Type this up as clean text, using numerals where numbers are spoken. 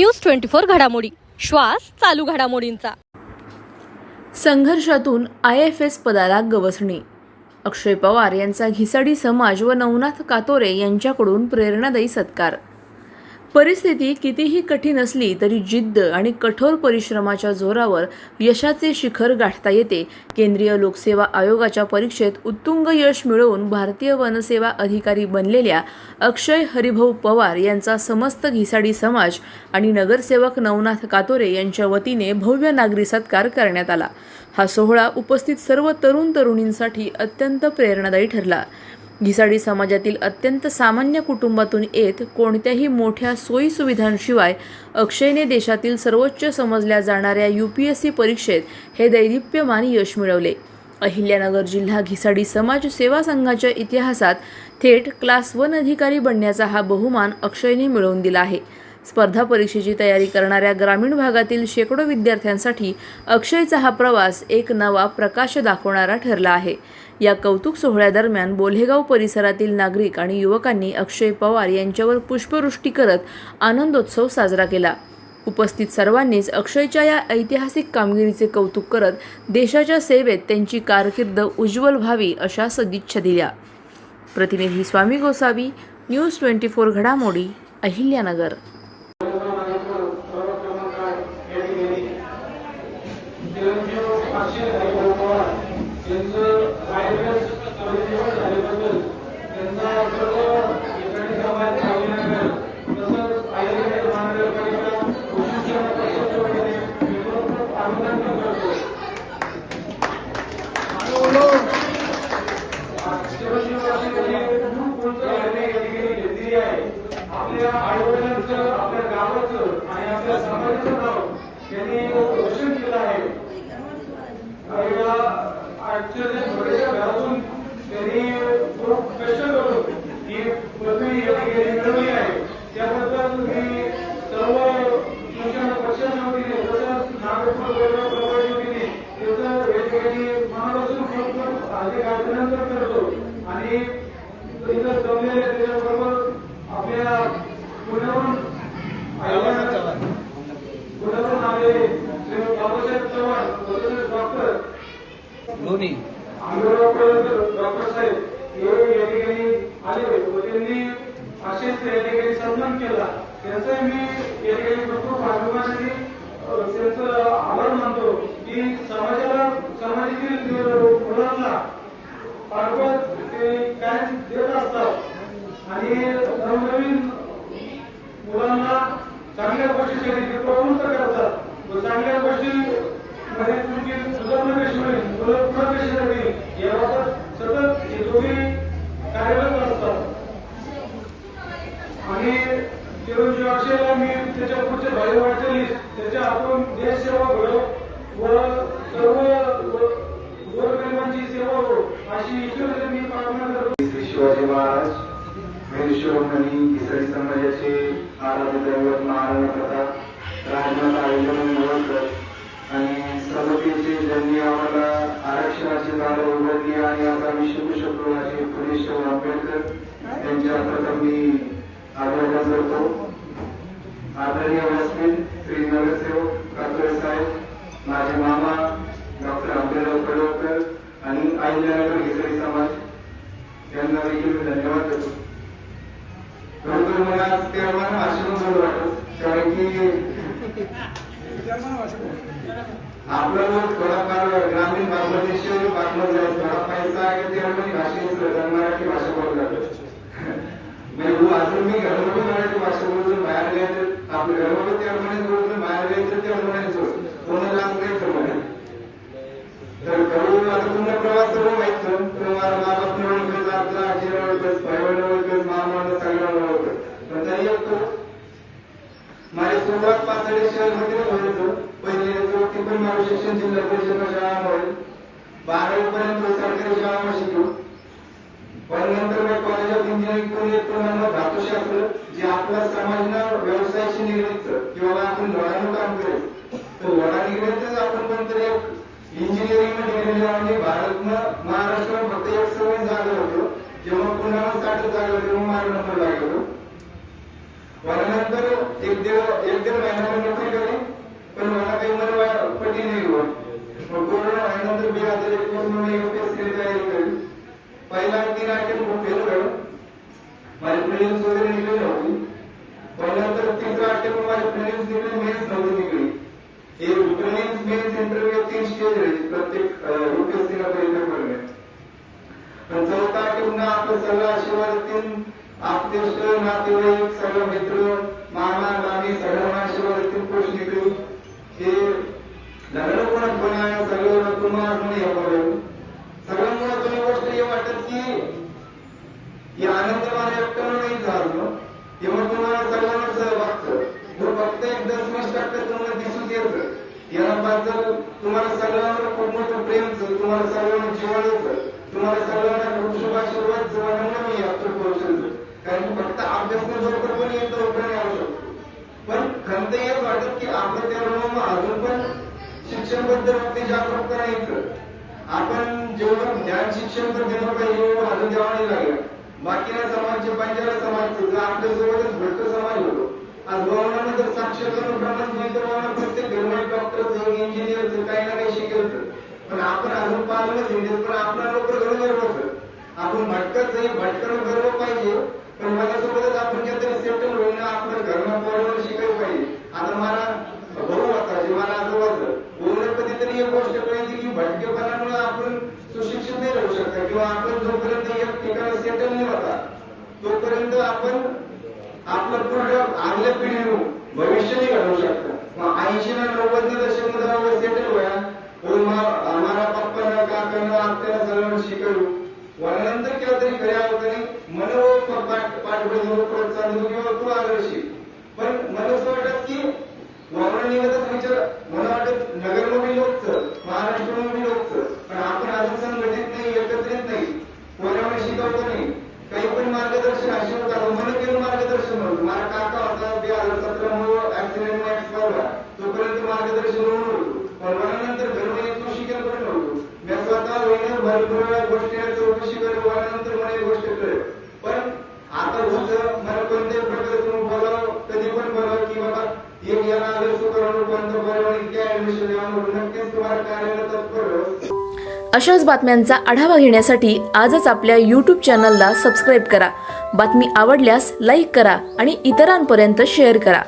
News 24 घडामोडी, श्वास चालू घडामोडींचा। संघर्षातून IFS पदाला गवसणी। अक्षय पवार यांचा घिसाडी समाज व नवनाथ कातोरे यांच्याकडून प्रेरणादायी सत्कार। परिस्थिती कितीही कठीण असली तरी जिद्द आणि कठोर परिश्रमाच्या जोरावर यशाचे शिखर गाठता येते। केंद्रीय लोकसेवा आयोगाच्या परीक्षेत उत्तुंग यश मिळवून भारतीय वनसेवा अधिकारी बनलेल्या अक्षय हरिभाऊ पवार यांचा समस्त घिसाडी समाज आणि नगरसेवक नवनाथ कातोरे यांच्या वतीने भव्य नागरी सत्कार करण्यात आला। हा सोहळा उपस्थित सर्व तरुण तरुणींसाठी अत्यंत प्रेरणादायी ठरला। घिसाडी समाजातील अत्यंत सामान्य कुटुंबातून येत कोणत्याही मोठ्या सोयीसुविधांशिवाय अक्षयने देशातील सर्वोच्च समजल्या जाणाऱ्या UPSC परीक्षेत हे दैदिप्यमान यश मिळवले। अहिल्यानगर जिल्हा घिसाडी समाज सेवा संघाच्या इतिहासात थेट क्लास 1 अधिकारी बनण्याचा हा बहुमान अक्षयने मिळवून दिला आहे। स्पर्धा परीक्षेची तयारी करणाऱ्या ग्रामीण भागातील शेकडो विद्यार्थ्यांसाठी अक्षयचा हा प्रवास एक नवा प्रकाश दाखवणारा ठरला आहे। या कौतुक सोहळ्यादरम्यान बोल्हेगाव परिसरातील नागरिक आणि युवकांनी अक्षय पवार यांच्यावर पुष्पवृष्टी करत आनंदोत्सव साजरा केला। उपस्थित सर्वांनीच अक्षयच्या या ऐतिहासिक कामगिरीचे कौतुक करत देशाच्या सेवेत त्यांची कारकीर्द उज्ज्वल व्हावी अशा सदिच्छा दिल्या। प्रतिनिधी स्वामी गोसावी, न्यूज 24 घडामोडी, अहिल्यानगर। आपल्या आईवडिलांचं, आपल्या गावाचं आणि आपल्या समाजाचं नाव त्यांनी रोशन केलं आहे। छोट्याशा घरातून त्यांनी खूप कष्ट करून ही पदवी मिळवली आहे। त्याबद्दल मी सर्व पक्षांच्या वतीने तसंच नागपूर प्रभारी वतीने त्याचं वेगवेगळी मनापासून खूप अधिक अभिनंदन करतो आणि इथं जमलेले त्याच्याबरोबर आपल्या पुण्याहून आले श्री बाबासाहेब चव्हाण डॉक्टर डॉक्टर साहेब हे या ठिकाणी आले व त्यांनी असेच या ठिकाणी सन्मान केला। त्यांचा मी या ठिकाणी खूप अभिमानाने त्यांचं आभार मानतो की समाजातील मुलांना पाठवत ते काय देत असतात आणि नवनवीन मुलांना चांगल्या गोष्टीसाठी ते प्रवृत्त करतात व चांगल्या गोष्टी मध्ये तुमची सुधारणा कशी होईल, मुलं पुढे कशी जातील याबाबत सतत हे दोघे कार्यरत असतात। आणि चिरंजीव अक्षयला मी त्याच्या पुढच्या भाई वाटचालीस त्याच्या हातून देशसेवा घडो व सर्व गोरगरिबांची सेवा हो अशी ईश्वराची मी प्रार्थना करतो। शिवाजी महाराज मेरुशिरोमणी घिसाडी समाजाचे आराध्य दैवत महाराणा प्रताप राजमाता अहिल्याबाई होळकर आणि समतेचे ज्यांनी आम्हाला आरक्षणाची दारं उघडली आणि आगामी शिवशत्रूचे पुणे आंबेडकर यांच्या प्रथम मी अभिवादन करतो। आदरणीय व्यासपीठ श्री नगरसेवक कातोरे साहेब, माझे मामा डॉक्टर आंबेराव कडवकर आणि अहिल्यानगर घिसाडी समाज यांना देखील मी धन्यवाद देतो। खरोखर मला ते आम्हाला आशीर्वाद वाटत कारण की आपला लोक थोडाफार ग्रामीण भागामध्ये शहरी भागामध्ये थोडा पैसा आहे ते भाषेत मराठी भाषा बोलतात म्हणजे अजून मी घरामध्ये मराठी भाषा बोलतो बाहेर गेलं आपल्या घरामध्ये त्या म्हणे बोलतो बाहेर गेलं त्या म्हणायचो कोणाला जायचं म्हणे तर घरून आता तुमचा प्रवास सर्व माहित तुम्हाला माबाप ओळखत आपला आजी ओळखत भाईबंद ओळखत मामाला सगळ्यांना ओळखत पण तरी येतो माझी सुरुवात पाचडी शहरमध्ये व्हायचं। पहिले ती पण माझं शिक्षण जिल्हा परिषद शाळामुळे 12वी पर्यंत सरकारी शाळा शिकलो पण नंतर मी कॉलेज ऑफ इंजिनिअरिंग करून येतो धातुशास्त्र जे आपल्या समाजानं व्यवसायाशी निगडीत किंवा आपण लोणानं काम करायचं तर लोणा निगडीतच आपण कोणतरी इंजिनिअरिंग मध्ये म्हणजे भारतनं महाराष्ट्रात फक्त 120 जागा होतो जेव्हा पुन्हा 60 जागा तेव्हा मार्ग नंबर लागलो त्यानंतर एक दीड महिन्यामध्ये नोकरी केली, पण मला काही मला पटी नाही होत. मग कोरोना महिन्यानंतर 2021 मध्ये UPSC तयारी केली. पहिला 3 अटेम्प्ट फेल झालो, माझे प्रिलिम्स वगैरे निघले होते. त्यानंतर तिसरा अटेम्प्ट माझे प्रिलिम्स निघले, मेन्स नव्हती निघली. हे प्रिलिम्स मेन्स इंटरव्ह्यू 3 स्टेज आहेत प्रत्येक UPSC ला परीक्षा करण्यात. पण चौथा अटेम्प्ट ना आपलं सगळं आशीर्वाद येतील, आपतेष्ट नातेवाईक सर्व मित्र मामा मामी सगळ्यांना आशीर्वाद येतील, पोस्ट निघली. हे लग्न कोणा सगळं तुम्हाला म्हणे सगळ्यात महत्वाची गोष्ट हे वाटत की हे आनंद मला एकट्यानं नाही झालं, तेव्हा तुम्हाला सर्वांना सहभाग फक्त एक 10-20% तुम्हाला दिसून येतं. याला पाहिजे तुम्हाला सर्वांना खूप मोठं प्रेमचं, तुम्हाला सर्वांना जिव्हाळ्याचं, तुम्हाला सर्वांना खूप शुभ आशीर्वाद जवळ मी आपलं कौशल्य. कारण फक्त अभ्यासक्रमाबरोबर पण येतो पण येऊ शकतो. पण खंत हेच वाटत की आपलं त्या अजून पण शिक्षण बद्दल ते जागरूक करायचं. आपण जेवढं ज्ञान शिक्षण तर दिलं पाहिजे अजून द्यावा नाही लागेल. बाकीच्या समाजचे पंजाला समाजचे आपल्यासोबतच भट्ट समाज होतो. आज भावनानं जर साक्षरता प्रमाण नाही तर भावना प्रत्येक गव्हर्नमेंट डॉक्टरचं इंजिनियरचं काही ना काही शिकायचं. पण आपण अजून पाहिलं म्हणजे पण आपला लोक गर्व होतं. आपण भटकत नाही, भटकणं गर्व पाहिजे. पण माझ्यासोबतच आपण काहीतरी सेटल होईल ना, आपलं घरनं पोरावर शिकायला पाहिजे. आता मला भाऊ होता जे मला असं वाटलं बोलणं कधीतरी एक गोष्ट कळायची की भटकेपणामुळे आपण सुशिक्षित नाही राहू शकता किंवा आपण जोपर्यंत एक ठिकाणी सेटल नाही होता तोपर्यंत आपण आपलं पूर्ण आगल्या पिढीनं भविष्य नाही घडवू शकता. 80 ना 90 दशकामध्ये सेटल व्हायला आम्हाला पप्पाला काकांना आत्याला सर्वांना शिकवू वयानंतर केलं तरी खऱ्या अर्थाने पाठबळ प्रोत्साहन देऊ किंवा तू आग्रशी. पण मला असं वाटत की वावरण्यातच विचार मला वाटत नगरमध्ये लोकचं, महाराष्ट्रामध्ये लोकचं, पण आपण अजून संघटित नाही, एकत्रित नाही, कोणाला शिकवतो नाही. काही पण मार्गदर्शन असे होतं, मला केलं मार्गदर्शन नव्हतं. माझा काका होता 2017 मध्ये ऍक्सिडेंट एक्सपायर झाला, तोपर्यंत मार्गदर्शन होऊन होतो. पण वयानंतर घरमध्ये तू शिकेल पण नव्हतो. मी स्वतः होईन भरपूर वेळा गोष्टीला चौकशी करेल, वयानंतर मला एक गोष्ट कळेल. पण आता होतं मला कोणत्याही प्रकारे तुम्ही बोलावं, कधी पण बोलावं की बाबा एक याला आलं सुकरण कोणतं बरं काय ऍडमिशन द्यावं, नक्कीच तुम्हाला कार्याला तत्पर. अशाच बातम्यांचा आढावा घेण्यासाठी आजच आपल्या YouTube चॅनलला सबस्क्राईब करा. बातमी आवडल्यास लाईक करा आणि इतरांपर्यंत शेअर करा.